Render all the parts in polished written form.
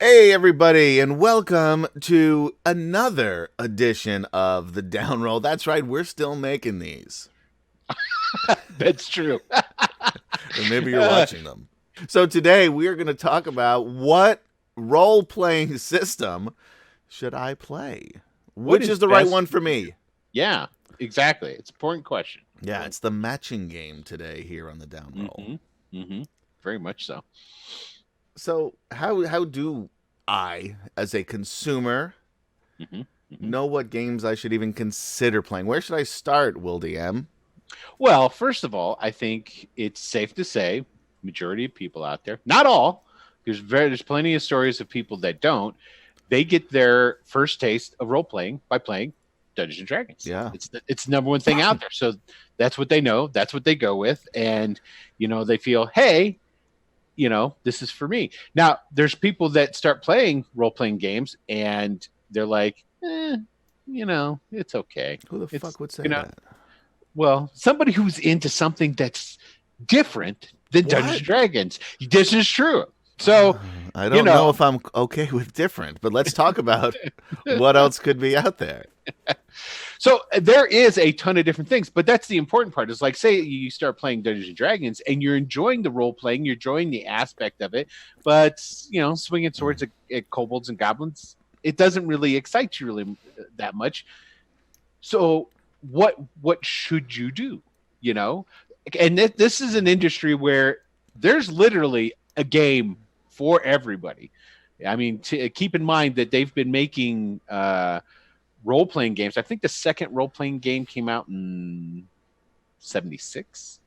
Hey, everybody, and welcome to another edition of the Down Roll. That's right, we're still making these. That's true. Or maybe you're watching them. So today we are going to talk about what role-playing system should I play? What Which is is the right best one for for you? me? Yeah, exactly. It's an important question. Yeah, it's the matching game today here on the Down Roll. Mm-hmm. Very much so. So how do I, as a consumer, hmm hmm know what games I should even consider playing? Where should I start, Will DM? Well, first of all, I think it's safe to say majority of people out there, not all, there's plenty of stories of people that don't. They get their first taste of role playing by playing Dungeons and Dragons. Yeah. It's the number one thing out there. So that's what they know. That's what they go with, and they feel, hey, this is for me. Now, there's people that start playing role playing games and they're like, it's okay. Who the It's, fuck would say you know, that? well, somebody who's into something that's different than Dungeons What? and Dragons. This is true. So, I you don't know know, if I'm okay with different, but let's talk about what else could be out there. so there is a ton of different things, but that's the important part. Is like, say you start playing Dungeons and Dragons and you're enjoying the role playing, you're enjoying the aspect of it, but swinging swords at kobolds and goblins, it doesn't really excite you really that much. So what should you do? You know, and this is an industry where there's literally a game for everybody. I mean, keep in mind that they've been making role playing games. I think the second role playing game came out in '76.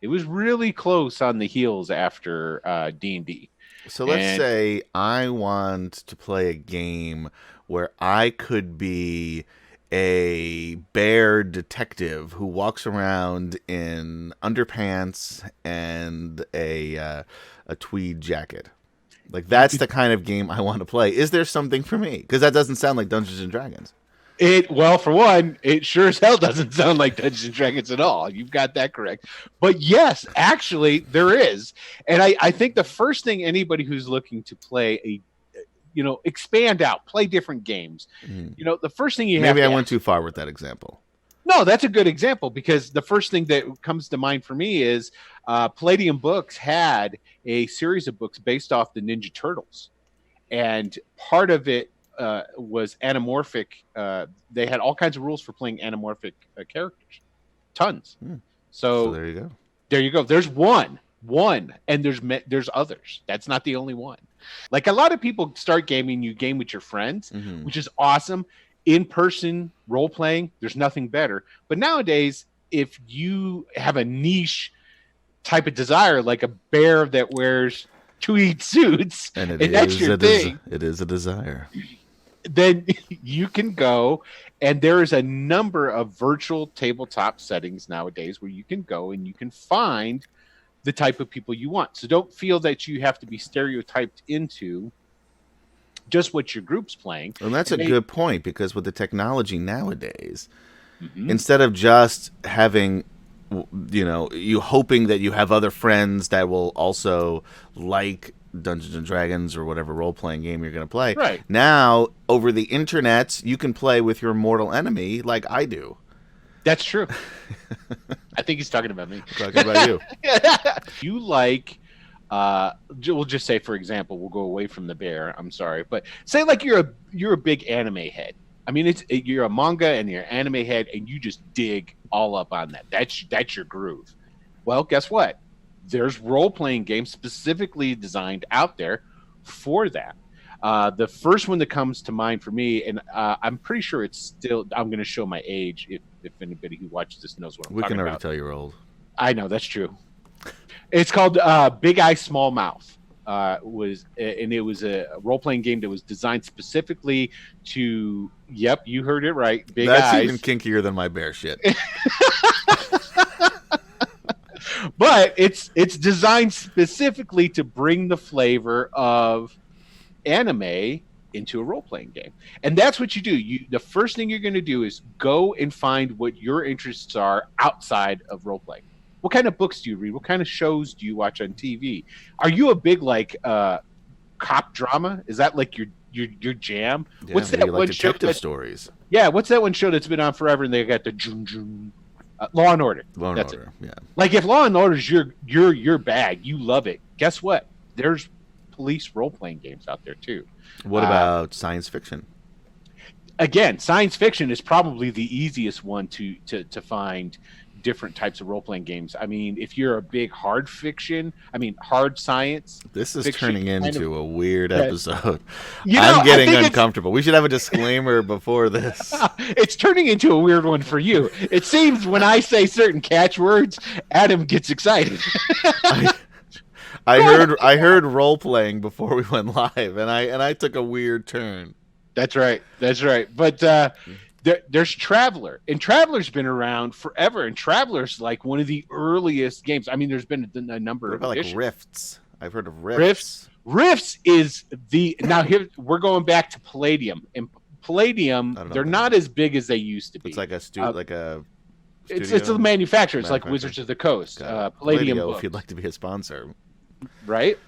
It was really close on the heels after D&D. So let's And say I want to play a game where I could be a bear detective who walks around in underpants and a tweed jacket. Like you that's could the kind of game I want to play. Is there something for me? Because that doesn't sound like Dungeons and Dragons. well, for one, it sure as hell doesn't sound like Dungeons and Dragons at all. You've got that correct. But yes, actually, there is. And I think the first thing anybody who's looking to play expand out, play different games, Mm. the first thing you have Maybe I to went too far with that example. No, that's a good example because the first thing that comes to mind for me is Palladium Books had a series of books based off the Ninja Turtles, and part of it was anamorphic. They had all kinds of rules for playing anamorphic characters, tons. Hmm. So So there you go. there you go. There's one, and there's others. That's not the only one. Like a lot of people start gaming, you game with your friends, Hmm. which is awesome. In person role playing, there's nothing better. But nowadays, if you have a niche type of desire, like a bear that wears tweed suits, And it and that's is your thing, it is a desire. then you can go. And there is a number of virtual tabletop settings nowadays where you can go and you can find the type of people you want. So don't feel that you have to be stereotyped into just what your group's playing. And that's a good point because with the technology nowadays, Mhm. instead of just having you hoping that you have other friends that will also like Dungeons and Dragons or whatever role-playing game you're going to play. Right. Now, over the internet, you can play with your mortal enemy like I do. That's true. I think he's talking about me. Talking about you. You like we'll just say, for example, we'll go away from the bear. I'm sorry, but say like you're a big anime head. I mean, you're a manga and you're an anime head, and you just dig all up on that. That's your groove. Well, guess what? There's role playing games specifically designed out there for that. The first one that comes to mind for me, and I'm pretty sure it's still. I'm going to show my age if anybody who watches this knows what I'm We talking can already about. tell you're old. I know that's true. It's called Big Eye Small Mouth. It was a role playing game that was designed specifically to. Yep, you heard it right. Big That's eyes. even kinkier than my bear shit. But it's designed specifically to bring the flavor of anime into a role playing game, and that's what you do. The first thing you're going to do is go and find what your interests are outside of role playing. What kind of books do you read? What kind of shows do you watch on TV? Are you a big cop drama? Is that like your jam? Yeah, What's maybe that like one show detective that, stories. yeah, what's that one show that's been on forever and they got the Law and Order. Law and That's Order. it. Yeah. Like if Law and Order's your bag, you love it. Guess what? There's police role playing games out there too. What about science fiction? Again, science fiction is probably the easiest one to find different types of role playing games. I mean, if you're a big hard science. This is fiction turning into a weird Yeah. episode. You know, I'm I getting think uncomfortable. We should have a disclaimer before this. it's turning into a weird one for you. It seems when I say certain catchwords, Adam gets excited. I heard role playing before we went live, and I took a weird turn. That's right. But there's Traveler, and Traveler's been around forever, and Traveler's like one of the earliest games. I mean, there's been a number What of about like editions. Rifts? I've heard of Rifts. Rifts is now here we're going back to Palladium, and Palladium I don't know they're what not as big as they used to be. It's like a It's studio a manufacturer. It's like manufacturer. Wizards of the Coast, Got it. Palladium Palladio, books, if you'd like to be a sponsor. right?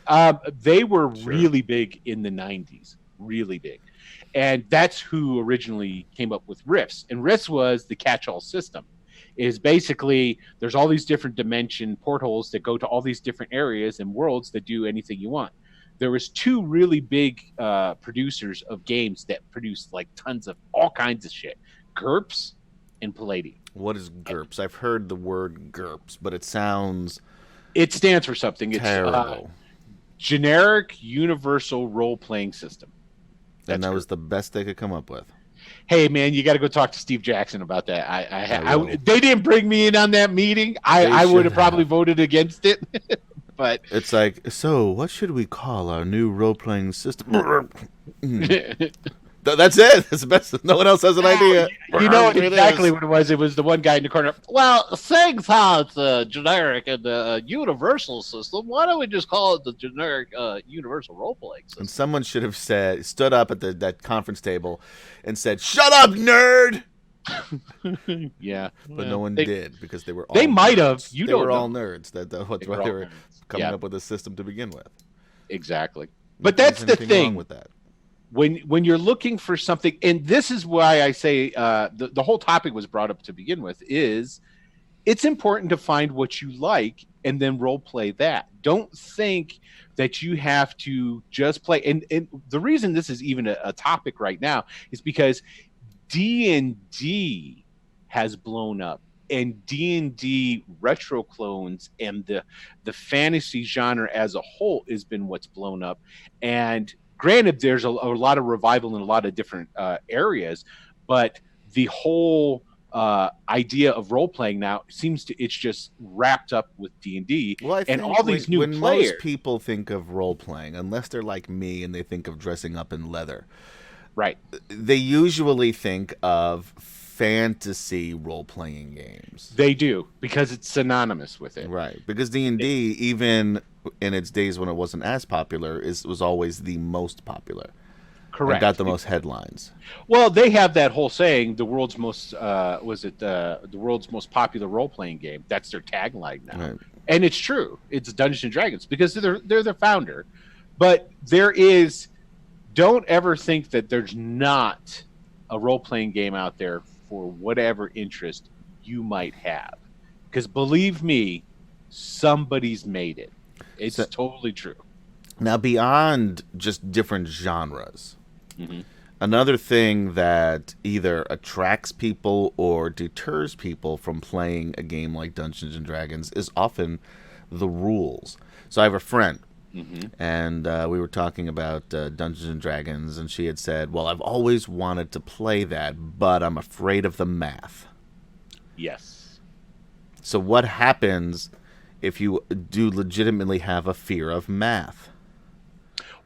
They were Sure. really big in the 90s, really big. And that's who originally came up with Rifts. And Rifts was the catch-all system. Is basically there's all these different dimension portholes that go to all these different areas and worlds that do anything you want. There was two really big producers of games that produced like tons of all kinds of shit. GURPS and Palladium. What is GURPS? I've heard the word GURPS, but it sounds It stands for something. It's terrible. Generic Universal Role-Playing System. And that That's was the best they could come up with. Hey man, you got to go talk to Steve Jackson about that. I will. They didn't bring me in on that meeting. They I would should have probably have. voted against it, but It's like, so what should we call our new role-playing system? That's it. That's the best. No one else has an idea. you know Here it exactly is. what it was. It was the one guy in the corner. Well, seeing how it's generic and universal system, why don't we just call it the generic universal role playing system? And someone should have stood up at that conference table and said, "Shut up, nerd!" Yeah, But no one they, did because they were all They might have. nerds. You they don't were know. all nerds. That's why They they were all were nerds. coming Yeah. up with a system to begin with. Exactly. Not But that that's there's the anything wrong thing. with that. When you're looking for something, and this is why I say the whole topic was brought up to begin with, is it's important to find what you like and then role play that. Don't think that you have to just play. And the reason this is even a topic right now is because D&D has blown up, and D&D retro clones and the fantasy genre as a whole has been what's blown up. And granted, there's a lot of revival in a lot of different areas, but the whole idea of role playing now it's just wrapped up with D&D. Well, I And think all these new when players- most people think of role playing, unless they're like me and they think of dressing up in leather, Right. they usually think of fantasy role playing games. They do, because it's synonymous with it. Right, because D&D, even in its days when it wasn't as popular, was always the most popular. Correct. And got the most headlines. Well, they have that whole saying, the world's most the world's most popular role playing game. That's their tagline now. Right. And it's true. It's Dungeons and Dragons because they're the founder. But don't ever think that there's not a role playing game out there for whatever interest you might have. Because believe me, somebody's made it. It's totally true. Now, beyond just different genres, Mm-hmm. another thing that either attracts people or deters people from playing a game like Dungeons and Dragons is often the rules. So I have a friend, and we were talking about Dungeons and Dragons, and she had said, well, I've always wanted to play that, but I'm afraid of the math. Yes. So what happens if you do legitimately have a fear of math?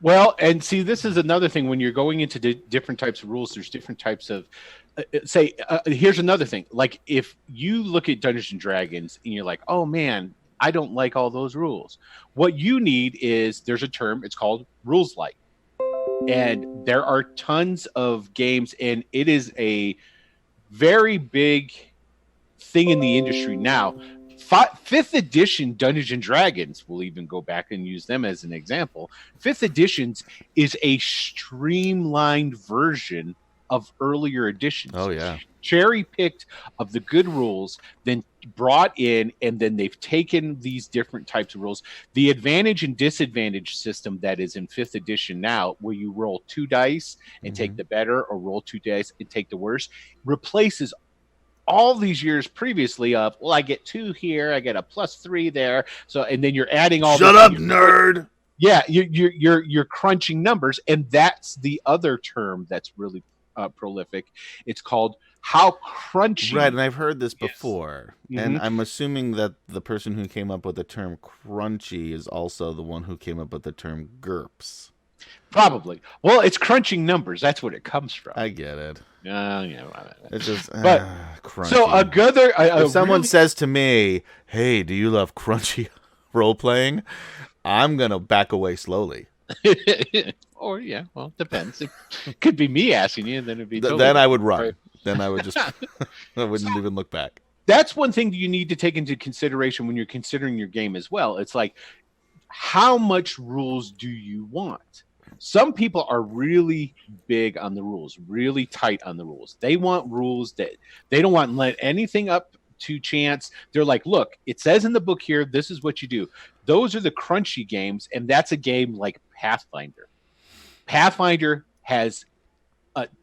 Well, and see, this is another thing. When you're going into different types of rules, there's different types of, here's another thing. Like if you look at Dungeons and Dragons and you're like, oh man, I don't like all those rules. What you need is, there's a term, it's called rules light. And there are tons of games, and it is a very big thing in the industry now Fifth edition Dungeons and Dragons, we'll even go back and use them as an example. Fifth editions is a streamlined version of earlier editions. Oh yeah. Cherry picked of the good rules, then brought in, and then they've taken these different types of rules. The advantage and disadvantage system that is in fifth edition now, where you roll 2 dice and take the better, or roll 2 dice and take the worse, replaces all these years previously of, well, I get 2 here, I get a +3 there, so, and then you're adding all. Shut up, nerd. Yeah, you're crunching numbers, and that's the other term that's really prolific. It's called how crunchy. Right, and I've heard this before, and I'm assuming that the person who came up with the term crunchy is also the one who came up with the term GURPS. Probably. Well, it's crunching numbers. That's what it comes from. I get it. Yeah. It's just crunchy. So if someone says to me, "Hey, do you love crunchy role playing?" I'm gonna back away slowly. Or yeah, well, depends. It could be me asking you, and then it'd be totally then I would run. Right. Then I would just I wouldn't even look back. That's one thing that you need to take into consideration when you're considering your game as well. It's like, how much rules do you want? Some people are really big on the rules, really tight on the rules. They want rules that they don't want to let anything up to chance. They're like, look, it says in the book here, this is what you do. Those are the crunchy games, and that's a game like Pathfinder. Pathfinder has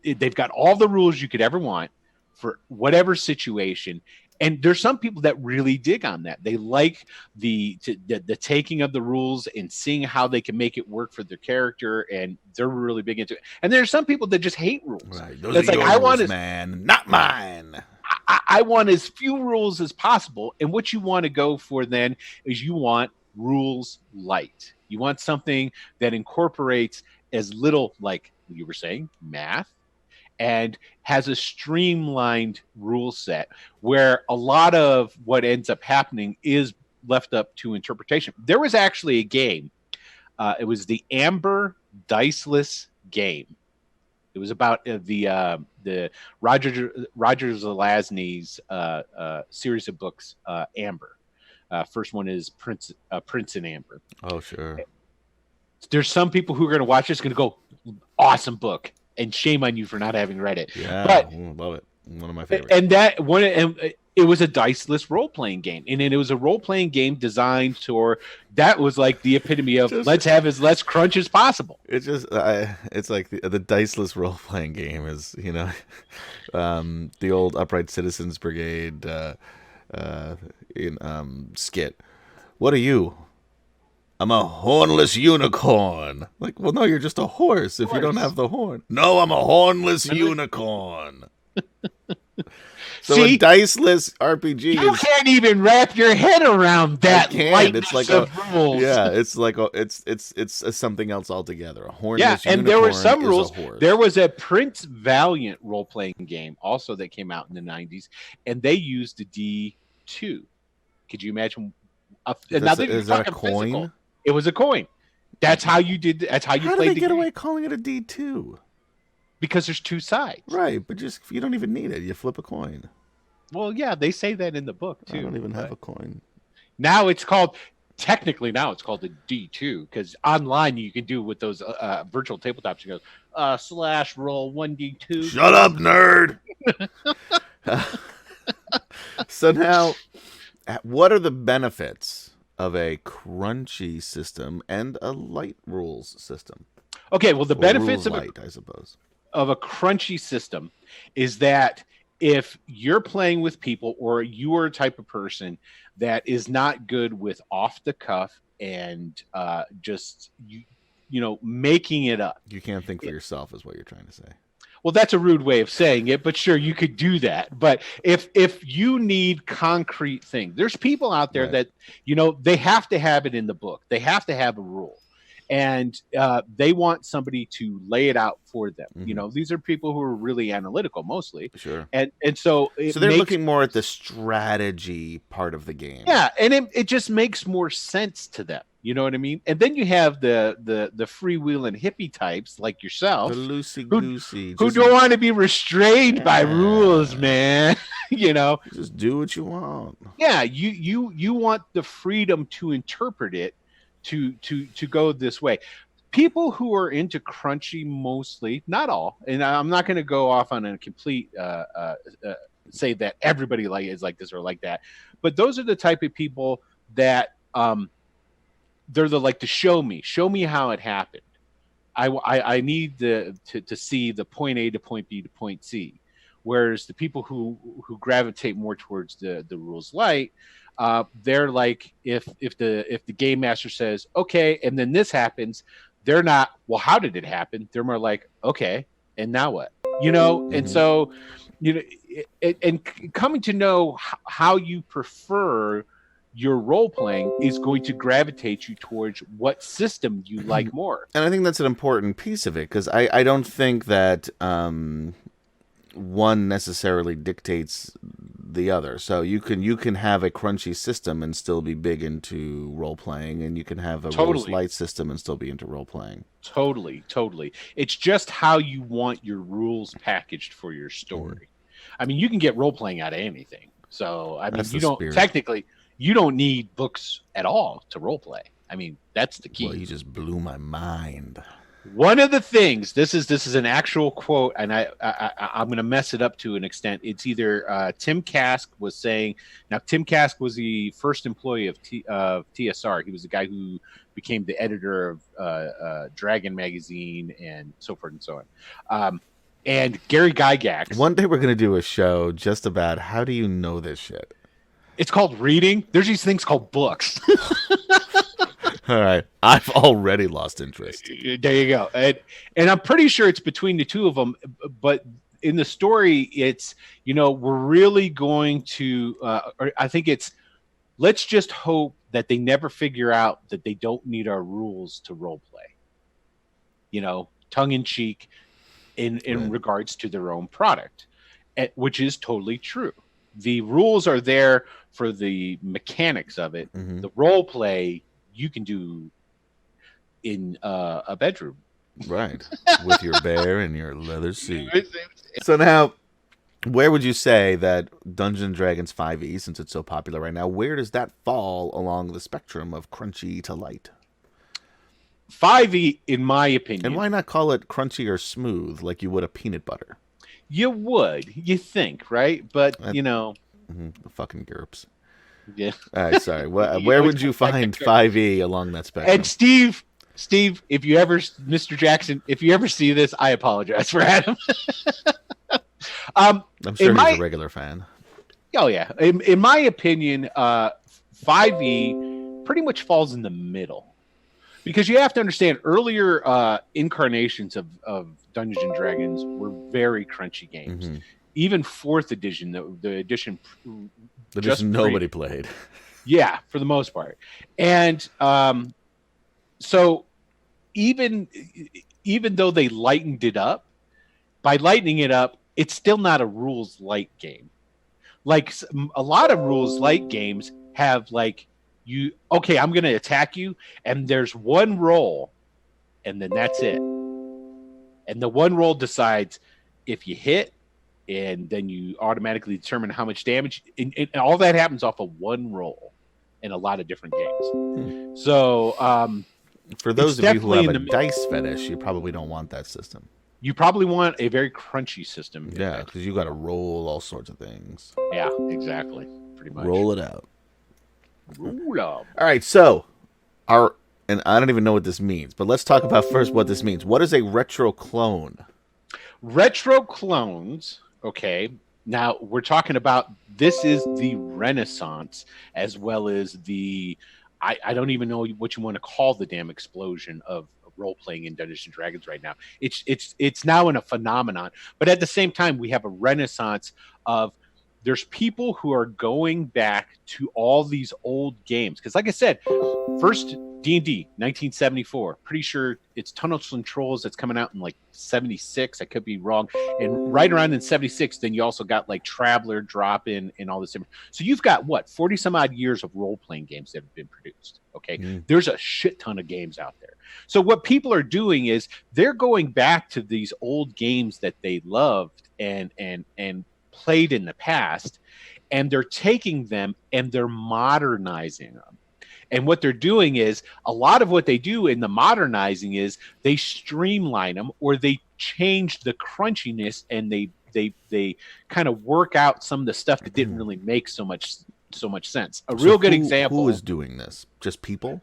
they've got all the rules you could ever want for whatever situation, and there's some people that really dig on that. They like the taking of the rules and seeing how they can make it work for their character, and they're really big into it. And there's some people that just hate rules. Right. Those are your rules, man, not mine. I want as few rules as possible, and what you want to go for then is you want rules light. You want something that incorporates as little, like you were saying, math, and has a streamlined rule set where a lot of what ends up happening is left up to interpretation. There was actually a game. It was the Amber Diceless game. It was about the Roger Zelazny's series of books, Amber. First one is Prince and Amber. Oh, sure. There's some people who are going to watch this going to go, awesome book, and shame on you for not having read it. Yeah, but love it. One of my favorites. And it was a diceless role playing game, and it was a role playing game designed for. That was like the epitome of let's have as less crunch as possible. It's just it's like the diceless role playing game is, you know, the old Upright Citizens Brigade skit. What are you? I'm a hornless unicorn. Like, well, no, you're just a horse if you don't have the horn. No, I'm a hornless unicorn. So See, a diceless RPG you can't even wrap your head around that. It's like rules. Yeah, it's like it's something else altogether. A hornless and there were some rules. Horse. There was a Prince Valiant role playing game also that came out in the 90s, and they used the D2. Could you imagine? Is that a coin? Physical. It was a coin. That's how you did. That's how you played. How did they the get game. away calling it a D2? Because there's 2 sides. Right, but just you don't even need it. You flip a coin. Well, yeah, they say that in the book too. I don't even have a coin. Now it's called technically now it's called a D2 because online you can do with those virtual tabletops. You go / roll 1D2. Shut up, nerd. So now, what are the benefits of a crunchy system and a light rules system? Okay, well, the benefits of light, I suppose, of a crunchy system is that if you're playing with people or you are a type of person that is not good with off the cuff and just you know making it up, you can't think for yourself, is what you're trying to say. Well, that's a rude way of saying it, but sure, you could do that. But if you need concrete things, there's people out there that, you know, they have to have it in the book. They have to have a rule. And they want somebody to lay it out for them. Mm-hmm. You know, these are people who are really analytical mostly. Sure. And so they're looking more at the strategy part of the game. Yeah, and it just makes more sense to them. You know what I mean? And then you have the freewheeling hippie types like The yourself loosey who goosey, who just don't want to be restrained by rules, yeah, man. you know, just do what you want. yeah, you want the freedom to interpret it to go this way. People who are into crunchy, mostly, not all, and I'm not going to go off on a complete say that everybody like is like this or like that, but those are the type of people that they're the like to show me how it happened. I need to see the point A to point B to point C. Whereas the people who gravitate more towards the rules light, they're like if the game master says okay, and then this happens, they're not well. How did it happen? They're more like okay, and now what? And Mhm. so and coming to know how you prefer your role playing is going to gravitate you towards what system you like more. And I think that's an important piece of it because I don't think that one necessarily dictates the other. So you can have a crunchy system and still be big into role playing, and you can have a rules Totally. light system and still be into role playing. Totally. It's just how you want your rules packaged for your Mhm. story. I mean, you can get role playing out of anything. So, I mean, That's the spirit. you don't need books at all to role play. I mean, that's the Well, key. you just blew my mind. One of the things this is an actual quote, and I'm going to mess it up to an extent. It's either Tim Kask was saying. Now, Tim Kask was the first employee of TSR. He was the guy who became the editor of Dragon magazine and so forth and so on. And Gary Gygax. One day we're gonna do a show just about how do you know this shit. It's called reading. There's these things called books. All right, I've already lost interest. There you go. And I'm pretty sure it's between the two of them. But in the story, it's, we're really going to, or I think it's, let's just hope that they never figure out that they don't need our rules to role play, tongue in cheek in Right. regards to their own product, which is totally true. The rules are there for the mechanics of it. Hmm. The role play you can do in a bedroom. Right, with your bear and your leather suit. So now, where would you say that Dungeons and Dragons 5e, since it's so popular right now, where does that fall along the spectrum of crunchy to light? 5e, in my And opinion, why not call it crunchy or smooth like you would a peanut butter? you think, right? But That, the fucking GURPS. yeah. All right, sorry. You Where always would you come back to find Kirk. 5e along that And spectrum? Steve, if you ever, Mr. Jackson, if you ever see this, I apologize for Adam. um, I'm in sure he's my, a regular fan. oh yeah, in my opinion, 5e pretty much falls in the middle because you have to understand earlier incarnations of Dungeons and Dragons were very crunchy games. Mm-hmm. Even fourth edition, the edition But just just nobody played. yeah, for the most part, and so even though they lightened it up, by lightening it up, it's still not a rules light game. Like a lot of rules light games have like you okay, I'm going to attack you, and there's one roll, and then that's it. And the one roll decides if you hit, and then you automatically determine how much damage. And all that happens off of one roll in a lot of different games. So For it's those of you who have definitely a in the dice fetish, you probably don't want that system. you probably want a very crunchy system. Yeah, because you got to roll all sorts of things. Yeah, exactly. Pretty much. Roll it out. Roll up. All right, so and I don't even know what this means, but let's talk about first what this means. What is a retro clone? Retro clones. Okay. Now we're talking about this is the Renaissance as well as the I don't even know what you want to call the damn explosion of role playing in Dungeons and Dragons right now. It's now in a phenomenon, but at the same time we have a renaissance of there's people who are going back to all these old games because like I said, first D&D 1974. Pretty sure it's Tunnels and Trolls that's coming out in like 76. I could be wrong. And right around in 76, then you also got like Traveler drop in and all this different. So you've got what, 40 some odd years of role playing games that have been produced. Okay. There's a shit ton of games out there. So what people are doing is they're going back to these old games that they loved and played in the past, and they're taking them and they're modernizing them. And what they're doing is a lot of what they do in the modernizing is they streamline them, or they change the crunchiness, and they kind of work out some of the stuff that didn't really make so much sense. A real good example. Who is doing this? Just people?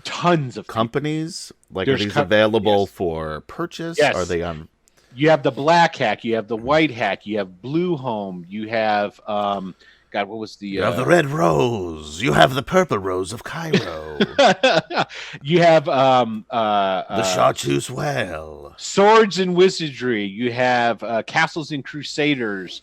Tons of companies? Like, There's are these available yes. for purchase? Yes. Are they on? You have the black hack, you have the white hack, you have Blue Home, you have God, what was the? You have the red rose. You have the purple rose of Cairo. You have the chartreuse whale. Swords and Wizardry. You have Castles and Crusaders.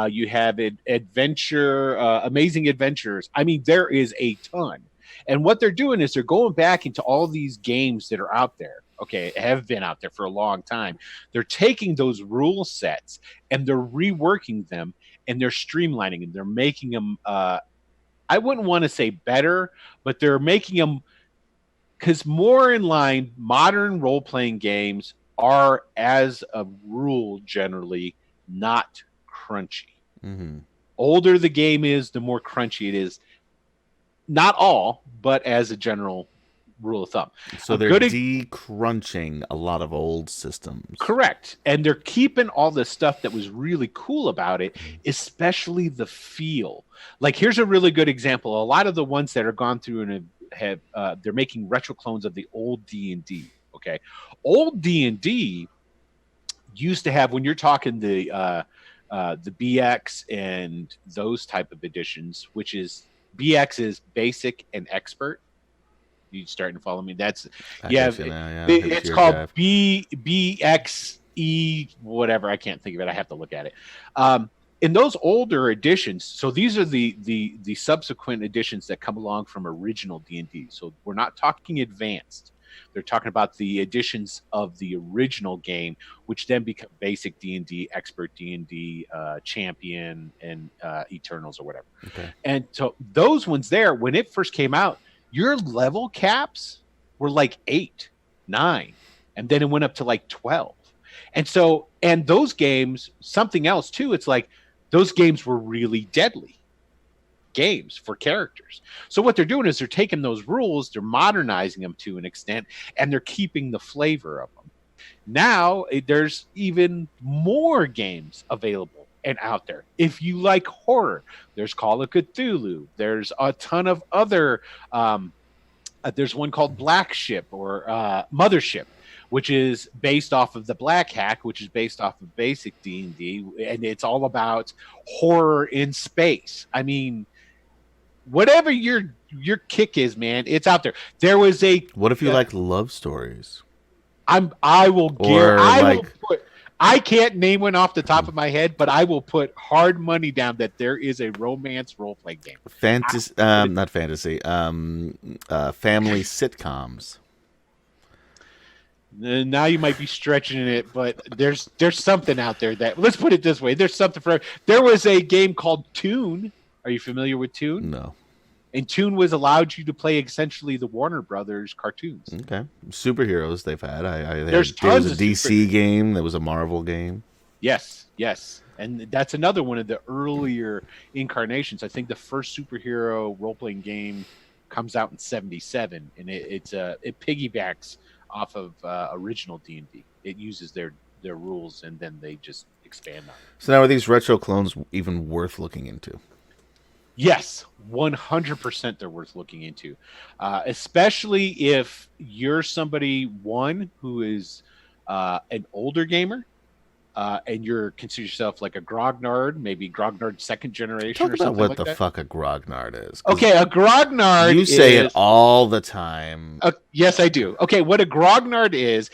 You have Adventure, Amazing Adventures. I mean, there is a ton. And what they're doing is they're going back into all these games that are out there. Okay, have been out there for a long time. They're taking those rule sets and they're reworking them, and they're streamlining them. They're making them, I wouldn't want to say better, but they're making them, because more in line, modern role-playing games are, as a rule, generally not crunchy. Mm-hmm. Older the game is, the more crunchy it is. Not all, but as a general rule of thumb. So they're de-crunching a lot of old systems. Correct. And they're keeping all the stuff that was really cool about it, especially the feel. Like, here's a really good example. A lot of the ones that are gone through and have they're making retro clones of the old D&D. Okay. Old D&D used to have, when you're talking the BX and those type of editions, which is BX is basic and expert. You starting to follow me? That's it's called BXE whatever. I can't think of it. I have to look at it. In those older editions, so these are the subsequent editions that come along from original D&D. So we're not talking advanced. They're talking about the editions of the original game, which then become basic D&D, expert D&D, champion, and Eternals or whatever. Okay. And so those ones there, when it first came out, your level caps were like 8, 9, and then it went up to like 12. And so, and those games, something else too, it's like those games were really deadly games for characters. So what they're doing is they're taking those rules, they're modernizing them to an extent, and they're keeping the flavor of them. Now there's even more games available and out there. If you like horror, there's Call of Cthulhu. There's a ton of other. There's one called Black Ship or Mothership, which is based off of the Black Hack, which is based off of basic D&D, and it's all about horror in space. I mean, whatever your kick is, man, it's out there. There was a. What if you like love stories? I can't name one off the top of my head, but I will put hard money down that there is a romance role-playing game. Not fantasy. Family sitcoms. Now you might be stretching it, but there's something out there that, let's put it this way, there's something for. There was a game called Toon. Are you familiar with Toon? No. And Toon allowed you to play essentially the Warner Brothers cartoons. Okay. Superheroes they've had. There was a DC game. There was a Marvel game. Yes. And that's another one of the earlier incarnations. I think the first superhero role-playing game comes out in 1977, and it piggybacks off of original D&D. It uses their rules, and then they just expand on it. So now, are these retro clones even worth looking into? Yes, 100% they're worth looking into, especially if you're somebody, one, who is an older gamer, and you're consider yourself like a grognard, maybe grognard second generation. Talk or something about like what that. the fuck a grognard is. Okay, a grognard. You say it all the time. Yes, I do. Okay, what a grognard is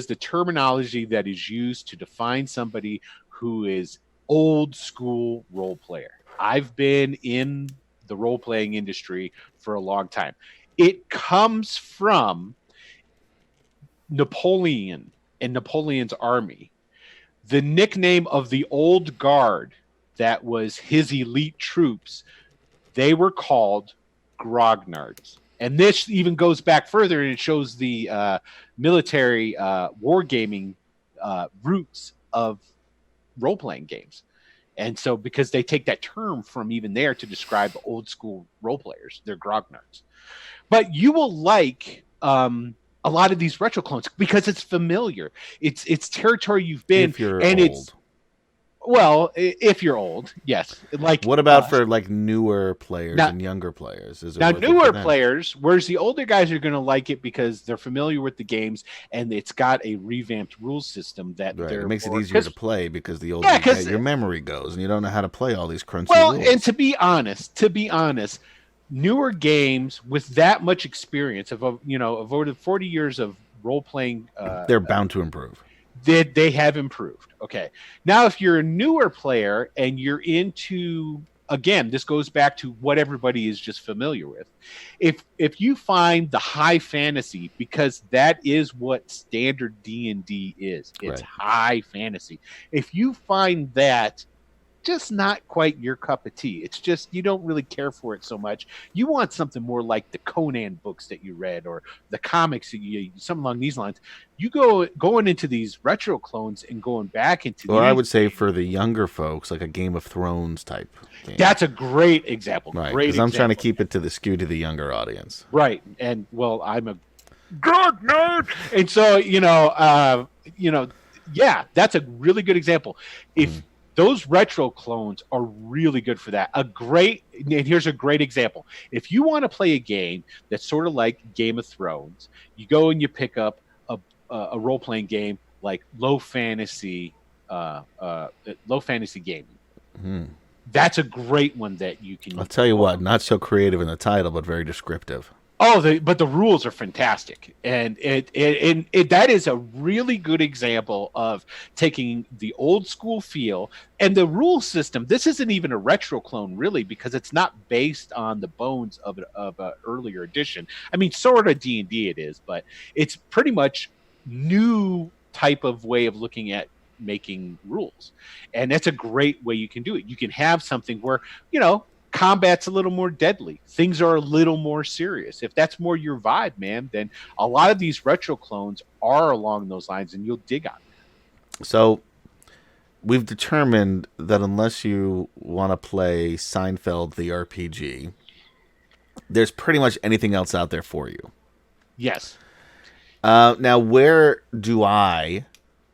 the terminology that is used to define somebody who is old school role player. I've been in the role-playing industry for a long time. It comes from Napoleon and Napoleon's army. The nickname of the old guard that was his elite troops, they were called grognards. And this even goes back further, and it shows the military wargaming roots of role-playing games. And so, because they take that term from even there to describe old school role players, they're grognards. But you will like a lot of these retro clones because it's familiar. It's territory you've been, If you're and old. it's well, if you're old, yes. Like What about for like newer players now- and younger players? Is it now worth it for newer them? players, whereas the older guys are going to like it because they're familiar with the games and it's got a revamped rule system that Right. they're It makes it more- easier 'cause- to play because the older Yeah, you 'cause- get, your memory goes and you don't know how to play all these crunchy Well, rules. and to be honest, newer games with that much experience of over 40 years of role playing, They're bound to improve. they have improved. Okay, now if you're a newer player and you're into, again, this goes back to what everybody is just familiar with. If you find the high fantasy, because that is what standard D&D is, it's Right. high fantasy. If you find that just not quite your cup of tea, it's just you don't really care for it so much, you want something more like the Conan books that you read or the comics that you, something along these lines, you going into these retro clones and going back into Or I these- would say for the younger folks, like a Game of Thrones type game. that's a great example. Right, Great because I'm trying to example. keep it to the skew to the younger audience. Right, and well, I'm a good nerd, and so yeah, that's a really good example. If those retro clones are really good for that, and here's a great example. If you want to play a game that's sort of like Game of Thrones, you go and you pick up a role playing game like low fantasy gaming. Hmm. That's a great one that you can. I'll tell you what, not so creative in the title, but very descriptive. Oh, but the rules are fantastic, and it that is a really good example of taking the old school feel and the rule system. This isn't even a retro clone, really, because it's not based on the bones of an earlier edition. I mean, sort of D&D it is, but it's pretty much new type of way of looking at making rules, and that's a great way you can do it. You can have something where combat's a little more deadly. Things are a little more serious. If that's more your vibe, man, then a lot of these retro clones are along those lines, and you'll dig on it. So we've determined that unless you want to play Seinfeld the RPG, there's pretty much anything else out there for you. Yes. Now, where do I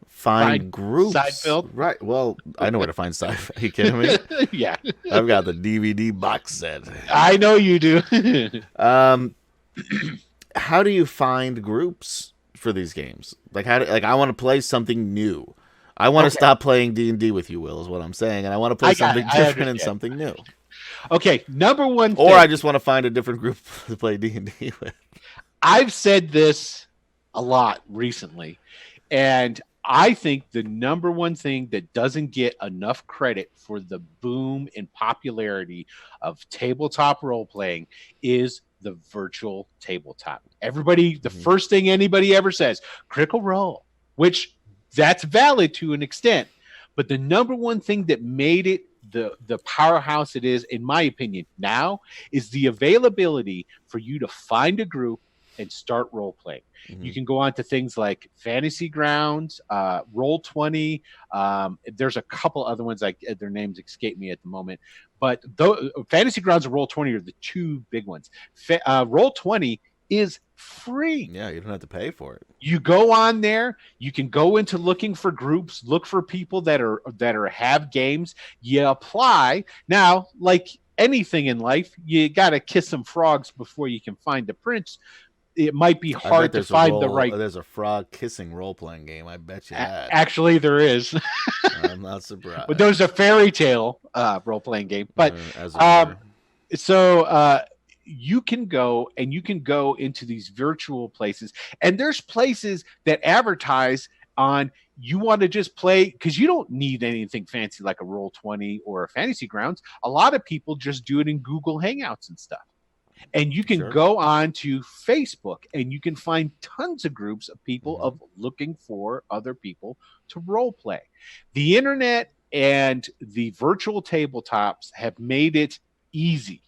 find Find groups? Seinfeld? Right. Well, I know where to find Seinfeld. Are you kidding me? Yeah. I've got the DVD box set. I know you do. How do you find groups for these games? Like I want to play something new. I want to stop playing D&D with you, Will, is what I'm saying, and I want to play I got something it. I different and understand. something new. Okay, number one thing. Or I just want to find a different group to play D&D with. I've said this a lot recently, and I think the number one thing that doesn't get enough credit for the boom in popularity of tabletop role playing is the virtual tabletop. Everybody, the first thing anybody ever says, Critical Role, which that's valid to an extent, but the number one thing that made it the powerhouse it is, in my opinion, now is the availability for you to find a group and start role playing. You can go on to things like Fantasy Grounds, Roll20. There's a couple other ones, like their names escape me at the moment, but Fantasy Grounds and Roll20 are the two big ones. Roll20 is free. Yeah, you don't have to pay for it. You go on there, you can go into looking for groups, look for people that are have games. You apply. Now, like anything in life, you got to kiss some frogs before you can find the prince. It might be hard to find the right. There's a frog kissing role playing game. I bet you that. Actually, there is. I'm not surprised. But there's a fairy tale role playing game. But as it were. so you can go into these virtual places, and there's places that advertise on you want to just play because you don't need anything fancy like a Roll20 or a Fantasy Grounds. A lot of people just do it in Google Hangouts and stuff. And you can Sure. go on to Facebook and you can find tons of groups of people Mhm. of looking for other people to role play. The internet and the virtual tabletops have made it easy.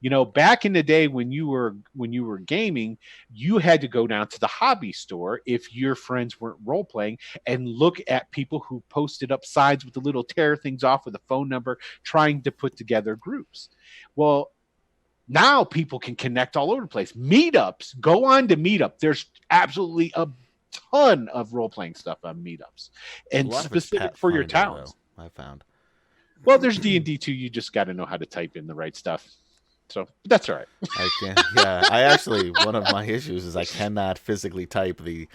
You know, back in the day when you were gaming, you had to go down to the hobby store if your friends weren't role playing and look at people who posted up sides with the little tear things off with a phone number trying to put together groups. Well, now people can connect all over the place. Meetups, go on to Meetup. There's absolutely a ton of role playing stuff on Meetups, A and lot of it's specific for your Pathfinder, though, towns. I found. Well, there's D&D too. You just got to know how to type in the right stuff. So that's all right. I can't. Yeah, I actually, one of my issues is I cannot physically type the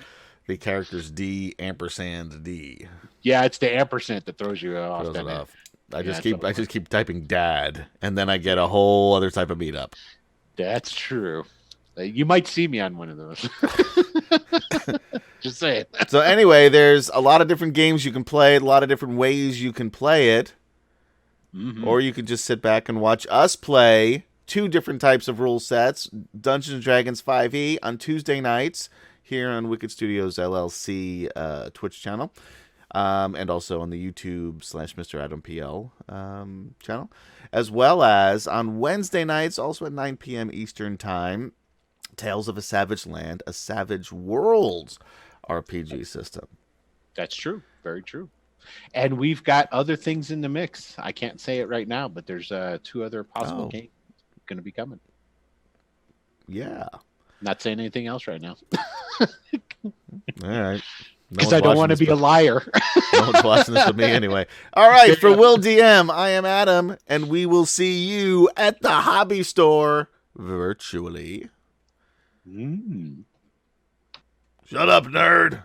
characters D ampersand D. Yeah, it's the ampersand that throws you off. Throws it doesn't it? off. I Yeah, just it's keep I over. just keep typing dad, and then I get a whole other type of meetup. That's true. You might see me on one of those. Just saying. So anyway, there's a lot of different games you can play, a lot of different ways you can play it, or you can just sit back and watch us play two different types of rule sets: Dungeons and Dragons 5e on Tuesday nights here on Wicked Studios LLC Twitch channel, and also on the YouTube /Mr. Adam PL channel, as well as on Wednesday nights, also at 9 p.m. Eastern Time, Tales of a Savage Land, a Savage Worlds RPG system. That's true. Very true. And we've got other things in the mix. I can't say it right now, but there's two other possible games going to be coming. Yeah. Not saying anything else right now. All right. Because I don't want to be a liar. No one's watching this with me anyway. All right. For Will DM, I am Adam, and we will see you at the hobby store virtually. Mm. Shut up, nerd.